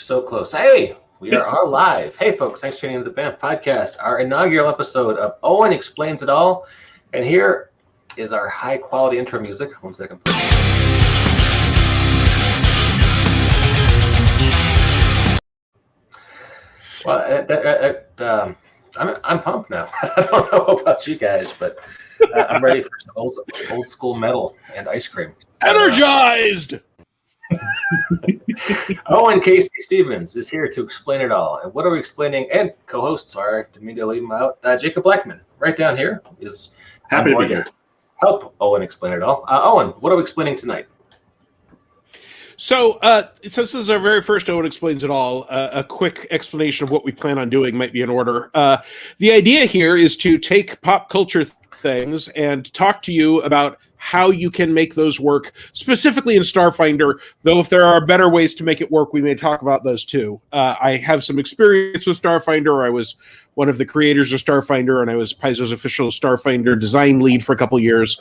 So close. Hey, we are all live. Hey, folks, thanks for tuning into the BAMF podcast, our inaugural episode of Owen Explains It All. And here is our high-quality intro music. 1 second, please. Well, I'm pumped now. I don't know about you guys, but I'm ready for some old school metal and ice cream. Energized! Owen Casey Stevens is here to explain it all. And what are we explaining? And co-hosts are, didn't mean to leave him out, Jacob Blackman, right down here, is happy to be here. Help Owen explain it all. Owen, what are we explaining tonight? So, since this is our very first Owen Explains It All, a quick explanation of what we plan on doing might be in order. The idea here is to take pop culture things and talk to you about how you can make those work, specifically in Starfinder, though if there are better ways to make it work, we may talk about those too. I have some experience with Starfinder. I was one of the creators of Starfinder, and I was Paizo's official Starfinder design lead for a couple years,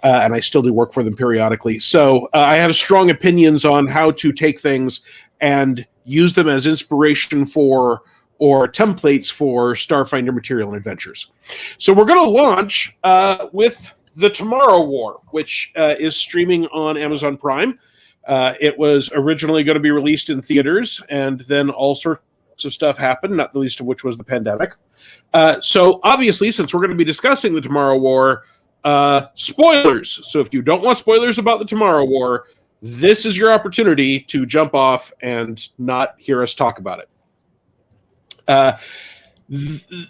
and I still do work for them periodically. So I have strong opinions on how to take things and use them as inspiration for or templates for Starfinder material and adventures. So we're going to launch with The Tomorrow War, which is streaming on Amazon Prime. It was originally going to be released in theaters, and then all sorts of stuff happened, not the least of which was the pandemic. So obviously, since we're going to be discussing The Tomorrow War, spoilers. So if you don't want spoilers about The Tomorrow War, this is your opportunity to jump off and not hear us talk about it.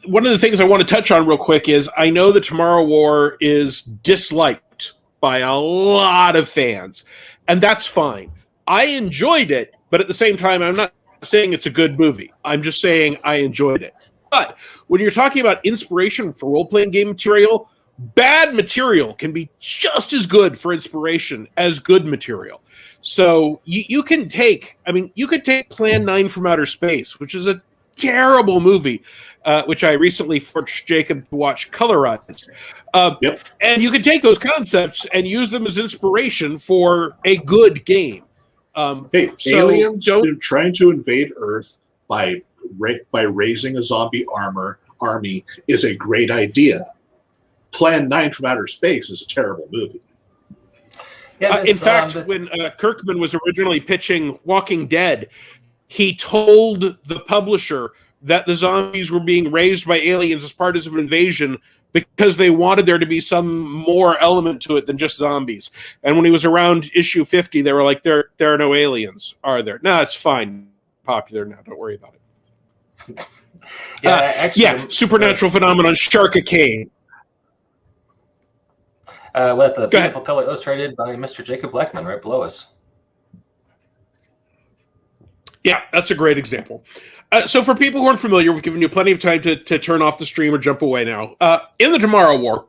One of the things I want to touch on real quick is I know the Tomorrow War is disliked by a lot of fans, and that's fine. I enjoyed it, but at the same time, I'm not saying it's a good movie. I'm just saying I enjoyed it. But when you're talking about inspiration for role-playing game material, bad material can be just as good for inspiration as good material. So you can take, you could take Plan 9 from Outer Space, which is a terrible movie, which I recently forced Jacob to watch colorized. And you can take those concepts and use them as inspiration for a good game. Aliens trying to invade Earth by raising a zombie army is a great idea. Plan 9 from Outer Space is a terrible movie. In fact, when Kirkman was originally pitching Walking Dead, he told the publisher that the zombies were being raised by aliens as part of an invasion because they wanted there to be some more element to it than just zombies. And when he was around issue 50, they were like, there are no aliens, are there? No, it's fine. Popular now. Don't worry about it. Supernatural phenomenon, Sharkicane. With the beautiful color illustrated by Mr. Jacob Blackman right below us. Yeah, that's a great example. So for people who aren't familiar, we've given you plenty of time to turn off the stream or jump away now. In the Tomorrow War,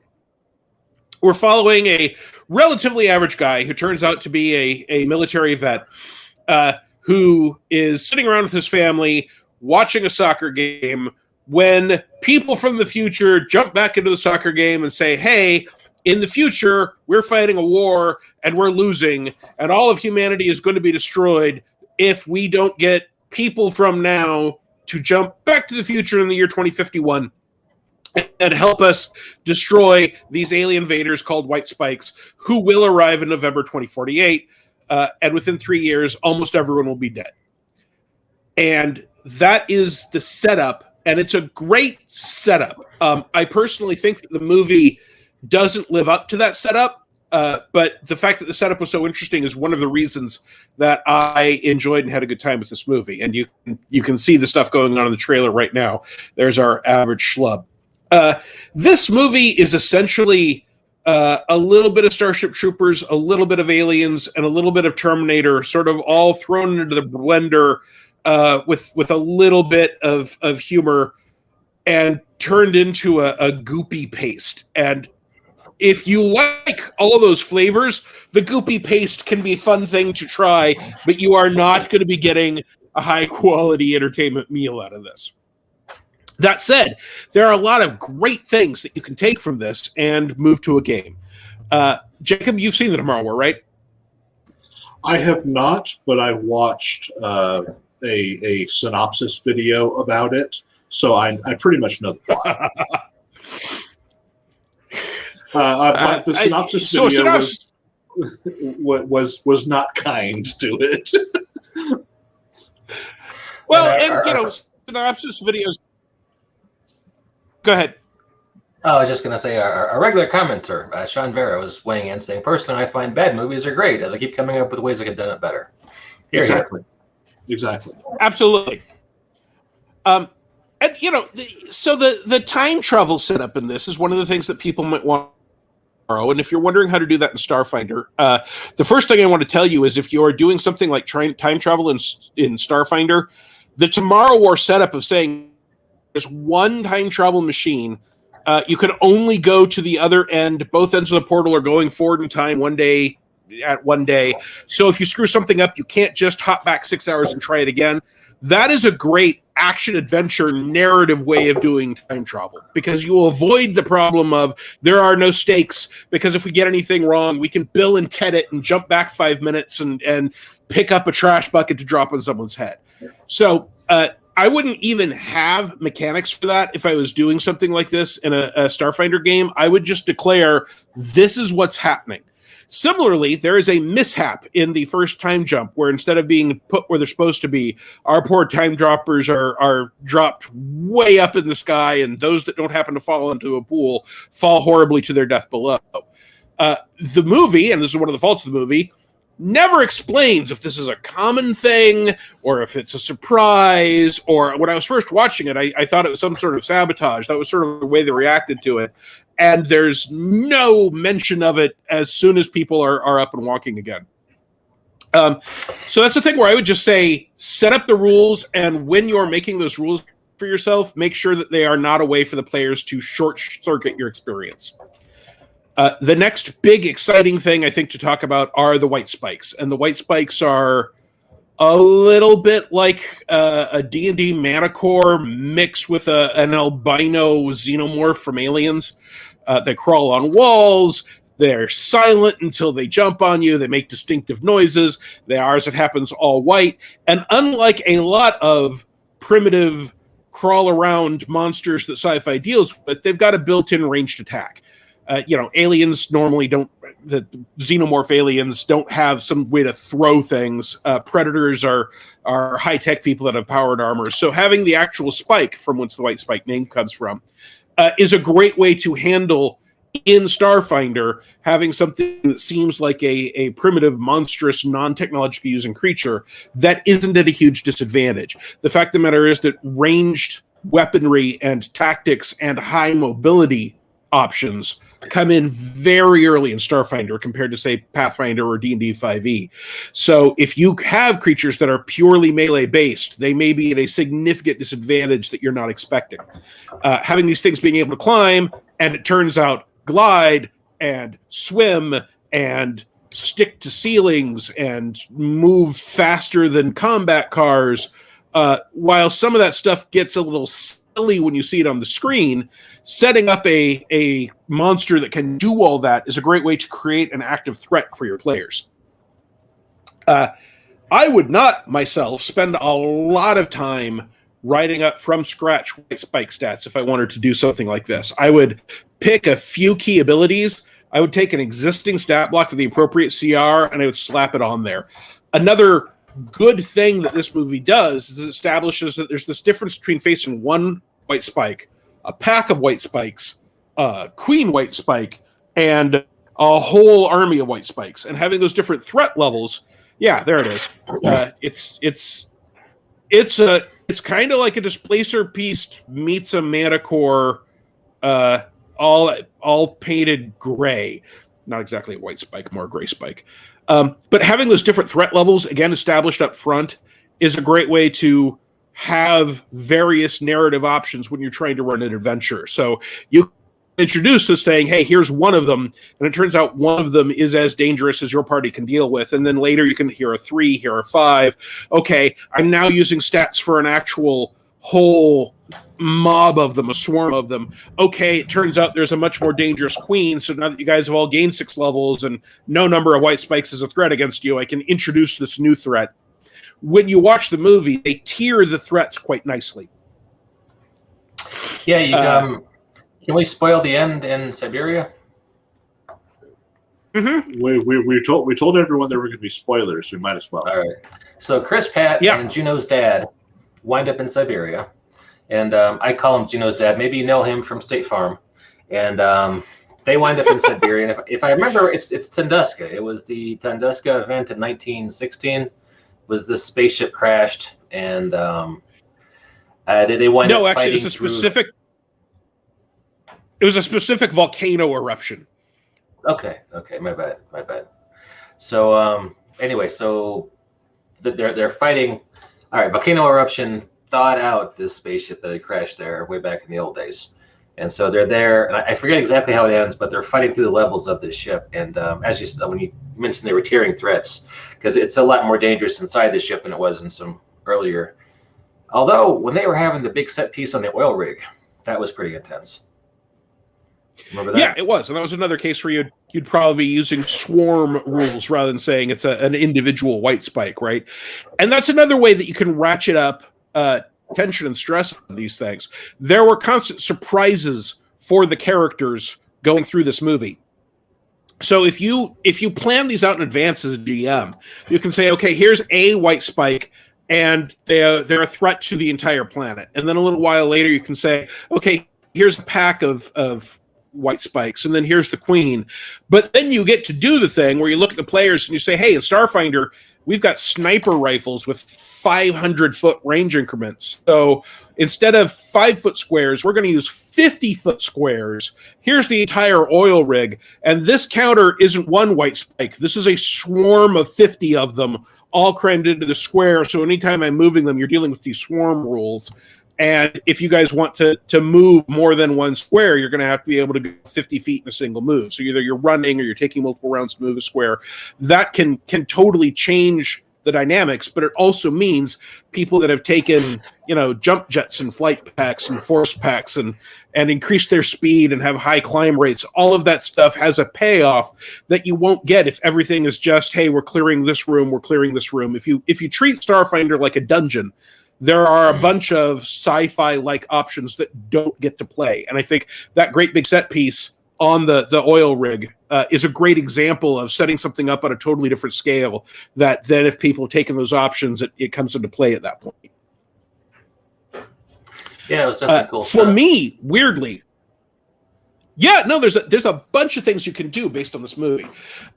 we're following a relatively average guy who turns out to be a military vet who is sitting around with his family watching a soccer game when people from the future jump back into the soccer game and say, hey, in the future, we're fighting a war and we're losing, and all of humanity is going to be destroyed if we don't get people from now to jump back to the future in the year 2051 and help us destroy these alien invaders called White Spikes, who will arrive in November 2048, and within 3 years, almost everyone will be dead. And that is the setup, and it's a great setup. I personally think that the movie doesn't live up to that setup, but the fact that the setup was so interesting is one of the reasons that I enjoyed and had a good time with this movie. And you can see the stuff going on in the trailer right now. There's our average schlub. This movie is essentially a little bit of Starship Troopers, a little bit of Aliens, and a little bit of Terminator, sort of all thrown into the blender with a little bit of humor and turned into a goopy paste. And if you like all of those flavors, the goopy paste can be a fun thing to try, but you are not going to be getting a high-quality entertainment meal out of this. That said, there are a lot of great things that you can take from this and move to a game. Jacob, you've seen The Tomorrow War, right? I have not, but I watched a synopsis video about it, so I pretty much know the plot. But the synopsis video was not kind to it. Well, synopsis videos. Go ahead. I was just going to say our regular commenter, Sean Vera, was weighing in saying, personally, I find bad movies are great as I keep coming up with ways I could have done it better. Exactly. Absolutely. And, so the time travel setup in this is one of the things that people might want to borrow. And if you're wondering how to do that in Starfinder, the first thing I want to tell you is if you are doing something like time travel in Starfinder, the Tomorrow War setup of saying there's one time travel machine, you can only go to the other end. Both ends of the portal are going forward in time one day. So if you screw something up, you can't just hop back 6 hours and try it again. That is a great action-adventure narrative way of doing time travel, because you will avoid the problem of there are no stakes, because if we get anything wrong, we can Bill and Ted it and jump back 5 minutes and pick up a trash bucket to drop on someone's head. So I wouldn't even have mechanics for that if I was doing something like this in a Starfinder game. I would just declare, this is what's happening. Similarly, there is a mishap in the first time jump where instead of being put where they're supposed to be, our poor time droppers are dropped way up in the sky, and those that don't happen to fall into a pool fall horribly to their death below. The movie, and this is one of the faults of the movie, never explains if this is a common thing or if it's a surprise. Or when I was first watching it, I thought it was some sort of sabotage. That was sort of the way they reacted to it. And there's no mention of it as soon as people are up and walking again. So that's the thing where I would just say, set up the rules, and when you're making those rules for yourself, make sure that they are not a way for the players to short-circuit your experience. The next big exciting thing I think to talk about are the white spikes. And the white spikes are a little bit like a D&D Manticore mixed with an albino xenomorph from Aliens. They crawl on walls. They're silent until they jump on you. They make distinctive noises. They are, as it happens, all white. And unlike a lot of primitive crawl-around monsters that sci-fi deals with, they've got a built-in ranged attack. Aliens normally don't, the xenomorph aliens don't have some way to throw things. Predators are high-tech people that have powered armor. So having the actual spike, from whence the white spike name comes from, is a great way to handle, in Starfinder, having something that seems like a primitive, monstrous, non-technologically using creature that isn't at a huge disadvantage. The fact of the matter is that ranged weaponry and tactics and high mobility options come in very early in Starfinder compared to, say, Pathfinder or D&D 5e. So if you have creatures that are purely melee-based, they may be at a significant disadvantage that you're not expecting. Having these things being able to climb, and it turns out glide and swim and stick to ceilings and move faster than combat cars, while some of that stuff gets a little silly when you see it on the screen, setting up a monster that can do all that is a great way to create an active threat for your players. I would not, myself, spend a lot of time writing up from scratch white spike stats if I wanted to do something like this. I would pick a few key abilities. I would take an existing stat block with the appropriate CR, and I would slap it on there. Another good thing that this movie does is it establishes that there's this difference between facing one white spike, a pack of white spikes, a queen white spike, and a whole army of white spikes. And having those different threat levels, yeah, there it is. It's kind of like a displacer piece meets a Manticore, all painted gray. Not exactly a white spike, more a gray spike. But having those different threat levels, again, established up front, is a great way to have various narrative options when you're trying to run an adventure. So you introduce us saying, hey, here's one of them, and it turns out one of them is as dangerous as your party can deal with. And then later you can hear a 3, hear a 5. Okay, I'm now using stats for an actual whole mob of them, a swarm of them. Okay, it turns out there's a much more dangerous queen, so now that you guys have all gained 6 levels and no number of white spikes is a threat against you, I can introduce this new threat. when you watch the movie, they tier the threats quite nicely. Yeah, you can we spoil the end in Siberia? Mm-hmm. We told everyone there were going to be spoilers. We might as well. All right. So Chris, Pat, and Juno's dad wind up in Siberia, and I call him Juno's dad. Maybe you know him from State Farm, and they wind up in Siberia. And if I remember, it's Tunguska. It was the Tunguska event in 1916. Was this spaceship crashed, and they wind up actually, fighting it was a specific volcano eruption. Okay, my bad. So anyway, so they're fighting. All right, volcano eruption thawed out this spaceship that had crashed there way back in the old days, and so they're there. And I forget exactly how it ends, but they're fighting through the levels of this ship. And as you said, when you mentioned they were tiering threats, because it's a lot more dangerous inside the ship than it was in some earlier. Although when they were having the big set piece on the oil rig, that was pretty intense. Remember that? Yeah, it was, and that was another case where you'd probably be using swarm rules rather than saying it's an individual white spike, right? And that's another way that you can ratchet up tension and stress on these things. There were constant surprises for the characters going through this movie. So if you plan these out in advance as a GM, you can say, okay, here's a white spike, and they're a threat to the entire planet. And then a little while later, you can say, okay, here's a pack of white spikes, and then here's the queen. But then you get to do the thing where you look at the players and you say, hey, in Starfinder, we've got sniper rifles with 500-foot range increments. So instead of 5-foot squares, we're going to use 50-foot squares. Here's the entire oil rig. And this counter isn't one white spike. This is a swarm of 50 of them all crammed into the square. So anytime I'm moving them, you're dealing with these swarm rules. And if you guys want to move more than one square, you're going to have to be able to go 50 feet in a single move. So either you're running or you're taking multiple rounds to move a square. That can totally change the dynamics, but it also means people that have taken, jump jets and flight packs and force packs and increase their speed and have high climb rates. All of that stuff has a payoff that you won't get if everything is just, hey, we're clearing this room, we're clearing this room. If you treat Starfinder like a dungeon, there are a bunch of sci-fi-like options that don't get to play. And I think that great big set piece on the oil rig is a great example of setting something up on a totally different scale that then if people have taken those options, it comes into play at that point. Yeah, it was definitely cool. For me, weirdly, there's a bunch of things you can do based on this movie.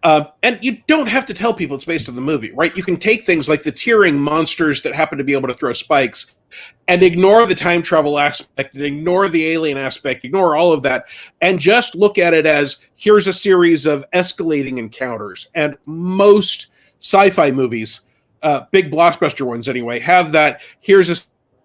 And you don't have to tell people it's based on the movie, right? You can take things like the tiering monsters that happen to be able to throw spikes and ignore the time travel aspect, and ignore the alien aspect, ignore all of that, and just look at it as here's a series of escalating encounters. And most sci-fi movies, big blockbuster ones anyway, have that here's a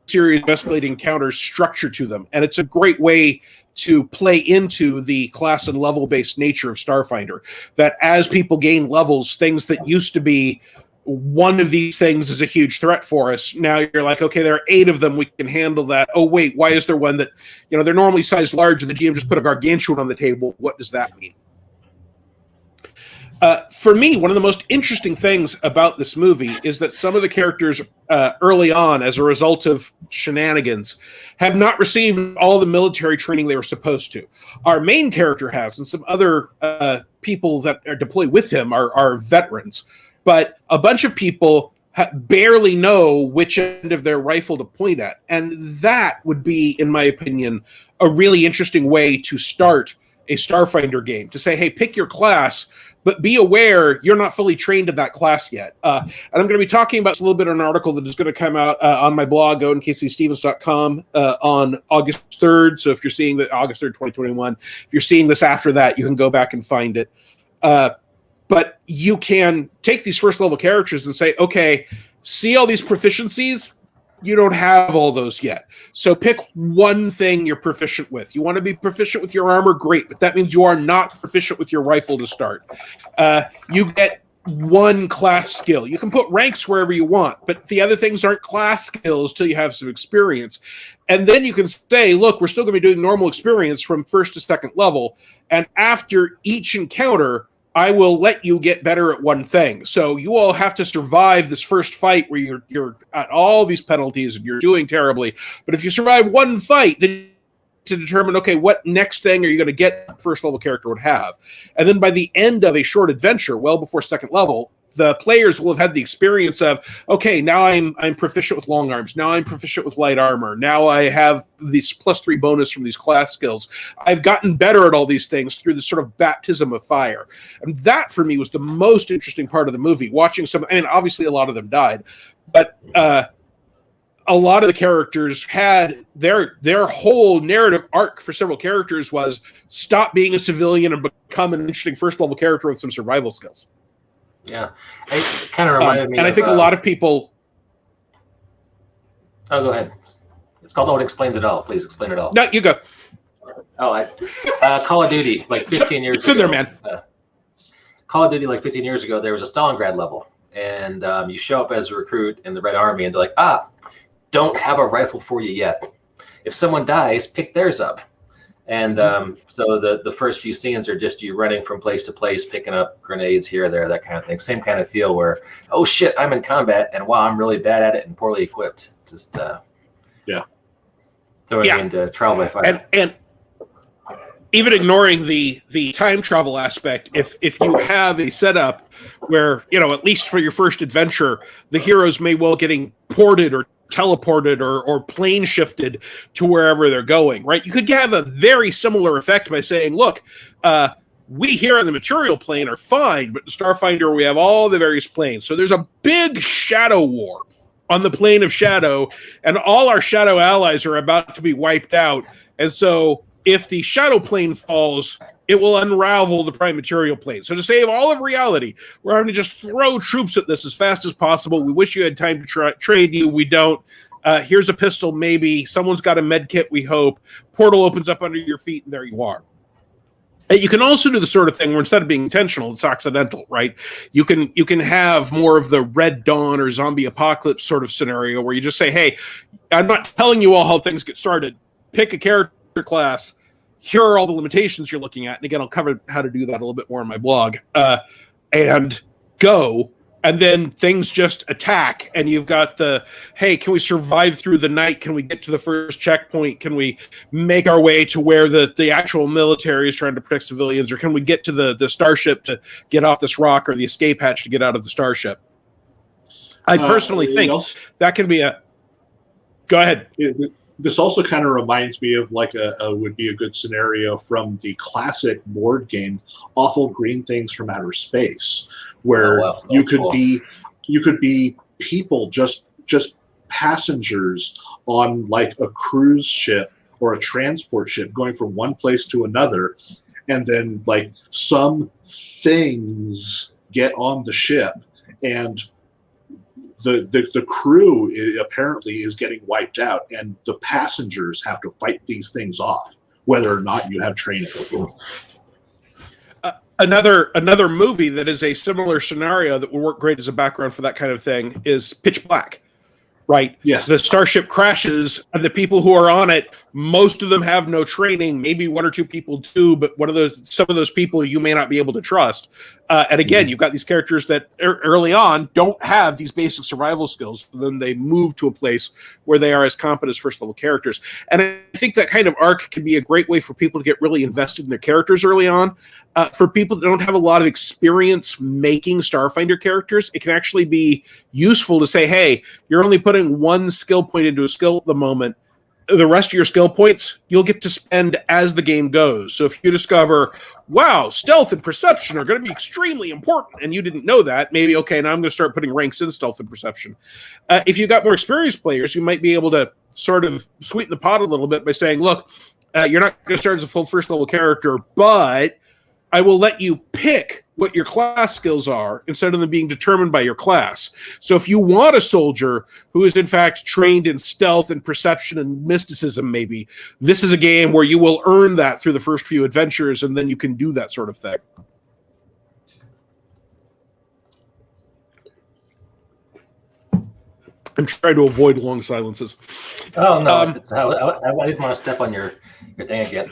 series of escalating encounters structure to them. And it's a great way to play into the class and level-based nature of Starfinder, that as people gain levels, things that used to be one of these things is a huge threat for us. Now you're like, okay, there are 8 of them. We can handle that. Oh, wait, why is there one that, they're normally sized large and the GM just put a gargantuan on the table? What does that mean? For me, one of the most interesting things about this movie is that some of the characters early on, as a result of shenanigans, have not received all the military training they were supposed to. Our main character has, and some other people that are deployed with him are veterans. But a bunch of people barely know which end of their rifle to point at. And that would be, in my opinion, a really interesting way to start a Starfinder game. To say, hey, pick your class, but be aware you're not fully trained in that class yet. And I'm going to be talking about this a little bit in an article that is going to come out on my blog, owenkcstevens.com, on August 3rd. So if you're seeing that August 3rd, 2021, if you're seeing this after that, you can go back and find it. But you can take these first level characters and say, okay, see all these proficiencies? You don't have all those yet. So pick one thing you're proficient with. You want to be proficient with your armor? Great. But that means you are not proficient with your rifle to start. You get one class skill. You can put ranks wherever you want, but the other things aren't class skills till you have some experience. And then you can say, look, we're still going to be doing normal experience from first to second level. And after each encounter, I will let you get better at one thing. So you all have to survive this first fight where you're at all these penalties and you're doing terribly. But if you survive one fight, then to determine, okay, what next thing are you going to get first level character would have. And then by the end of a short adventure, well before second level, the players will have had the experience of, okay, now I'm proficient with long arms. Now I'm proficient with light armor. Now I have this +3 bonus from these class skills. I've gotten better at all these things through this sort of baptism of fire. And that, for me, was the most interesting part of the movie. Watching obviously a lot of them died, but a lot of the characters had their whole narrative arc for several characters was stop being a civilian and become an interesting first level character with some survival skills. Yeah, it kind of reminded me. And I think a lot of people. Oh, go ahead. It's called Owen Explains It All. Please explain it all. No, you go. Oh, Call of Duty, like 15 years ago. Good there, man. Call of Duty, like 15 years ago, there was a Stalingrad level, and you show up as a recruit in the Red Army, and they're like, don't have a rifle for you yet. If someone dies, pick theirs up. And so the first few scenes are just you running from place to place, picking up grenades here, there, that kind of thing. Same kind of feel where, oh shit, I'm in combat, and wow, I'm really bad at it and poorly equipped. Just throwing me into trial by fire. And even ignoring the time travel aspect, if you have a setup where, at least for your first adventure, the heroes may well getting ported or teleported or plane shifted to wherever they're going, right? You could have a very similar effect by saying, look, we here on the material plane are fine, but in Starfinder we have all the various planes. So there's a big shadow war on the plane of shadow, and all our shadow allies are about to be wiped out. And so if the shadow plane falls, it will unravel the prime material plane. So to save all of reality, we're having to just throw troops at this as fast as possible. We wish you had time to trade you. We don't. Here's a pistol, maybe. Someone's got a med kit, we hope. Portal opens up under your feet, and there you are. You can also do the sort of thing where instead of being intentional, it's accidental, right? You can have more of the Red Dawn or zombie apocalypse sort of scenario where you just say, hey, I'm not telling you all how things get started. Pick a character class. Here are all the limitations you're looking at. And again, I'll cover how to do that a little bit more in my blog. And go. And then things just attack. And you've got hey, can we survive through the night? Can we get to the first checkpoint? Can we make our way to where the actual military is trying to protect civilians? Or can we get to the starship to get off this rock, or the escape hatch to get out of the starship? I personally think that can be a... Go ahead. This also kind of reminds me of like would be a good scenario from the classic board game Awful Green Things from Outer Space, where you could be people, just passengers on like a cruise ship or a transport ship going from one place to another, and then like some things get on the ship and the crew apparently is getting wiped out, and the passengers have to fight these things off, whether or not you have training. Another movie that is a similar scenario that will work great as a background for that kind of thing is Pitch Black, right? Yes. The starship crashes, and the people who are on it, most of them have no training. Maybe one or two people do, but some of those people you may not be able to trust. And again, you've got these characters that early on don't have these basic survival skills. Then they move to a place where they are as competent as first level characters. And I think that kind of arc can be a great way for people to get really invested in their characters early on. For people that don't have a lot of experience making Starfinder characters, it can actually be useful to say, hey, you're only putting one skill point into a skill at the moment. The rest of your skill points you'll get to spend as the game goes. So if you discover, wow, stealth and perception are going to be extremely important, and you didn't know that, maybe, okay, now I'm going to start putting ranks in stealth and perception. If you've got more experienced players, you might be able to sort of sweeten the pot a little bit by saying, look, you're not going to start as a full first level character, but I will let you pick what your class skills are instead of them being determined by your class. So if you want a soldier who is in fact trained in stealth and perception and mysticism, maybe, this is a game where you will earn that through the first few adventures, and then you can do that sort of thing. I'm trying to avoid long silences. Oh, no. I didn't want to step on your thing again.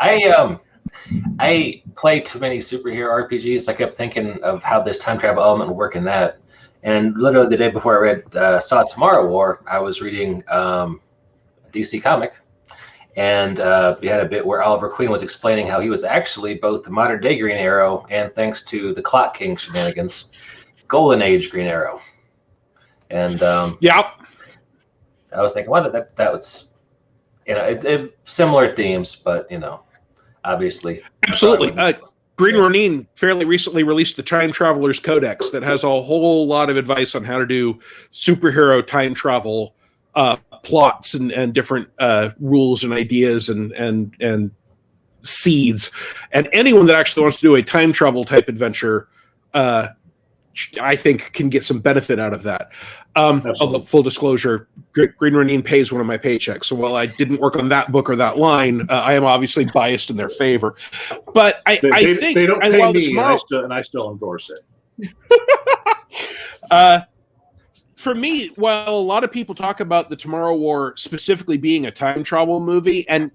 I play too many superhero RPGs. I kept thinking of how this time travel element would work in that. And literally the day before I read saw Tomorrow War, I was reading a DC comic, and we had a bit where Oliver Queen was explaining how he was actually both the modern day Green Arrow and, thanks to the Clock King shenanigans, Golden Age Green Arrow. And yeah, I was thinking, well, that was, it similar themes, but obviously, absolutely. Green Ronin fairly recently released the Time Traveler's Codex that has a whole lot of advice on how to do superhero time travel plots and different rules and ideas and seeds. And anyone that actually wants to do a time travel type adventure, I think, can get some benefit out of that. Although, full disclosure, Green Ronin pays one of my paychecks. So while I didn't work on that book or that line, I am obviously biased in their favor. But I think they don't pay me, and I still endorse it. For me, while a lot of people talk about the Tomorrow War specifically being a time travel movie, and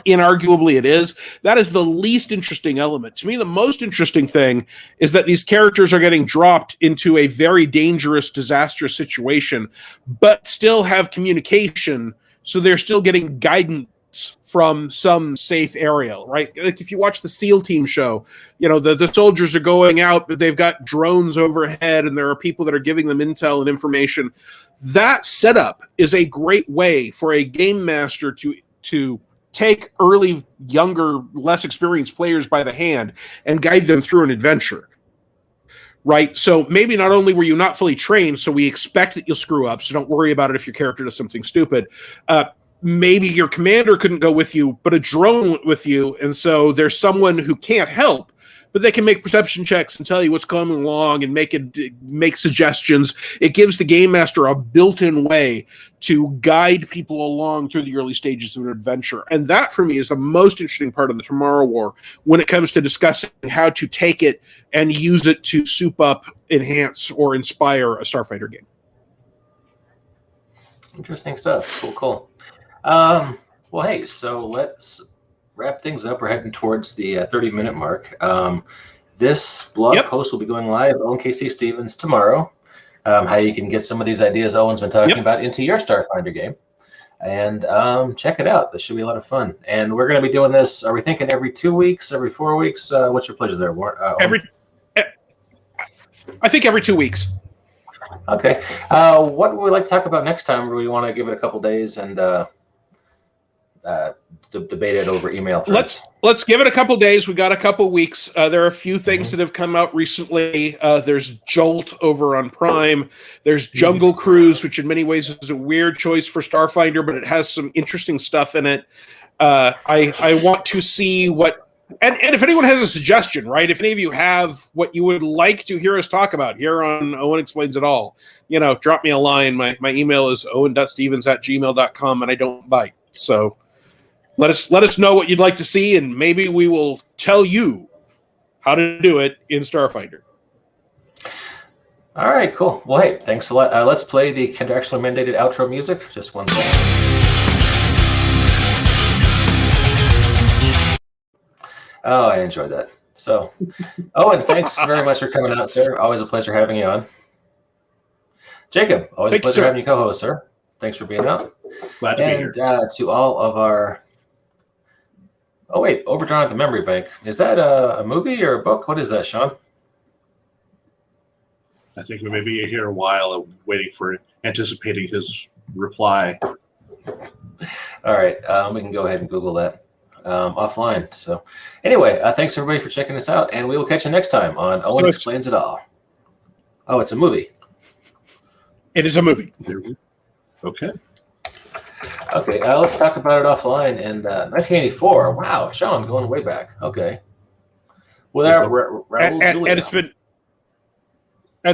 inarguably it is, that is the least interesting element. To me, the most interesting thing is that these characters are getting dropped into a very dangerous, disastrous situation, but still have communication, so they're still getting guidance from some safe area, right? Like if you watch the SEAL team show, the soldiers are going out, but they've got drones overhead, and there are people that are giving them intel and information. That setup is a great way for a game master to take early, younger, less experienced players by the hand and guide them through an adventure, right? So maybe not only were you not fully trained, so we expect that you'll screw up, so don't worry about it if your character does something stupid. Maybe your commander couldn't go with you, but a drone went with you, and so there's someone who can't help, but they can make perception checks and tell you what's coming along and make suggestions. It gives the game master a built-in way to guide people along through the early stages of an adventure. And that, for me, is the most interesting part of the Tomorrow War when it comes to discussing how to take it and use it to soup up, enhance, or inspire a Starfighter game. Interesting stuff. Cool. Well, hey, so let's wrap things up. We're heading towards the 30-minute mark. This blog post will be going live on KC Stevens tomorrow. How you can get some of these ideas Owen's been talking about into your Starfinder game. And check it out. This should be a lot of fun. And we're going to be doing this, are we thinking every 2 weeks, every 4 weeks? What's your pleasure there? I think every 2 weeks. Okay. What would we like to talk about next time? Or we want to give it a couple days and debate it over email threads? Let's give it a couple days. We got a couple weeks. There are a few things that have come out recently. There's Jolt over on Prime. There's Jungle Cruise, which in many ways is a weird choice for Starfinder, but it has some interesting stuff in it. I want to see what. And if anyone has a suggestion, right? If any of you have what you would like to hear us talk about here on Owen Explains It All, drop me a line. My email is owen.stevens@gmail.com, and I don't bite. So let us know what you'd like to see, and maybe we will tell you how to do it in Starfinder. All right, cool. Well, hey, thanks a lot. Let's play the contractually mandated outro music. Just 1 second. Oh, I enjoyed that. So, Owen, thanks very much for coming out, sir. Always a pleasure having you on. Jacob, always a pleasure having you co-host, sir. Thanks for being out. Glad to be here. To all of our... Oh, wait, Overdrawn at the Memory Bank. Is that a movie or a book? What is that, Sean? I think we may be here a while waiting for anticipating his reply. All right, we can go ahead and Google that offline. So anyway, thanks everybody for checking this out, and we will catch you next time on Owen Explains It All. Oh, it's a movie. It is a movie. Okay. Okay, let's talk about it offline. And 1984. Wow, Sean, going way back. Okay. Well, and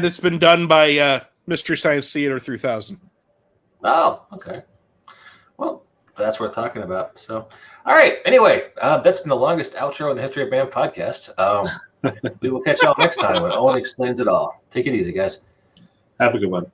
it's been done by Mystery Science Theater 3000. Oh, okay. Well, that's worth talking about. So, all right. Anyway, that's been the longest outro in the history of BAM podcast. We will catch y'all next time when Owen Explains It All. Take it easy, guys. Have a good one.